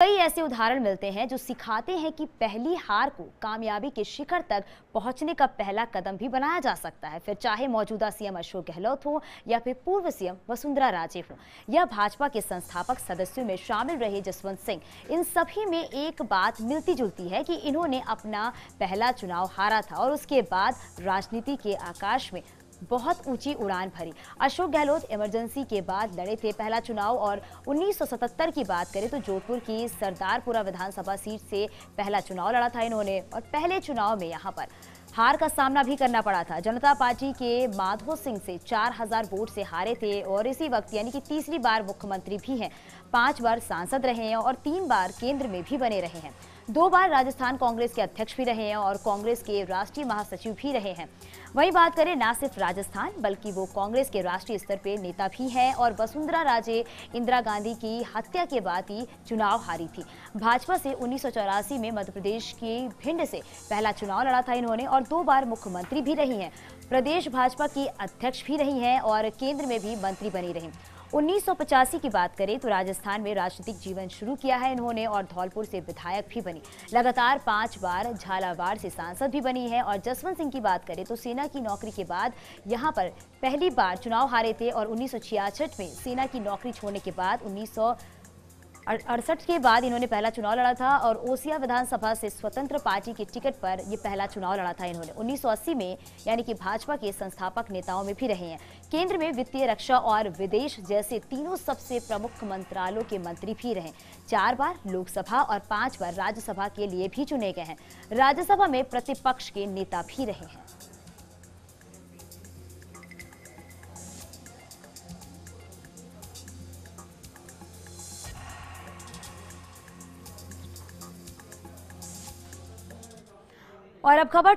कई ऐसे उदाहरण मिलते हैं जो सिखाते हैं कि पहली हार को कामयाबी के शिखर तक पहुंचने का पहला कदम भी बनाया जा सकता है। फिर चाहे मौजूदा सीएम अशोक गहलोत हो या फिर पूर्व सीएम वसुंधरा राजे हो या भाजपा के संस्थापक सदस्यों में शामिल रहे जसवंत सिंह, इन सभी में एक बात मिलती जुलती है कि इन्होंने अपना पहला चुनाव हारा था और उसके बाद राजनीति के आकाश में बहुत ऊंची उड़ान भरी। अशोक गहलोत इमरजेंसी के बाद लड़े थे पहला चुनाव और 1977 की बात करें तो जोधपुर की सरदारपुरा विधानसभा सीट से पहला चुनाव लड़ा था इन्होंने और पहले चुनाव में यहां पर हार का सामना भी करना पड़ा था। जनता पार्टी के माधो सिंह से 4000 वोट से हारे थे और इसी वक्त यानी कि तीसरी बार मुख्यमंत्री भी हैं, 5 बार सांसद रहे हैं और 3 बार केंद्र में भी बने रहे हैं। 2 बार राजस्थान कांग्रेस के अध्यक्ष भी रहे हैं और कांग्रेस के राष्ट्रीय महासचिव भी रहे हैं। वही बात करें न सिर्फ राजस्थान बल्कि वो कांग्रेस के राष्ट्रीय स्तर पे नेता भी हैं और वसुंधरा राजे इंदिरा गांधी की हत्या के बाद ही चुनाव हारी थी। भाजपा से 1984 में मध्य प्रदेश की भिंड से पहला चुनाव लड़ा था इन्होंने और 2 बार मुख्यमंत्री भी रही हैं। प्रदेश भाजपा की अध्यक्ष भी रही हैं और केंद्र में भी मंत्री बनी रही। 1985 की बात करें तो राजस्थान में राजनीतिक जीवन शुरू किया है इन्होंने और धौलपुर से विधायक भी बनी। लगातार 5 बार झालावाड़ से सांसद भी बनी है। और जसवंत सिंह की बात करें तो सेना की नौकरी के बाद यहां पर पहली बार चुनाव हारे थे और 1966 में सेना की नौकरी छोड़ने के बाद 1968 के बाद इन्होंने पहला चुनाव लड़ा था और ओसिया विधानसभा से स्वतंत्र पार्टी की टिकट पर ये पहला चुनाव लड़ा था इन्होंने। 1980 में यानी कि भाजपा के संस्थापक नेताओं में भी रहे हैं। केंद्र में वित्तीय, रक्षा और विदेश जैसे तीनों सबसे प्रमुख मंत्रालयों के मंत्री भी रहे। 4 बार लोकसभा और 5 बार राज्यसभा के लिए भी चुने गए हैं। राज्यसभा में प्रतिपक्ष के नेता भी रहे हैं। और अब खबर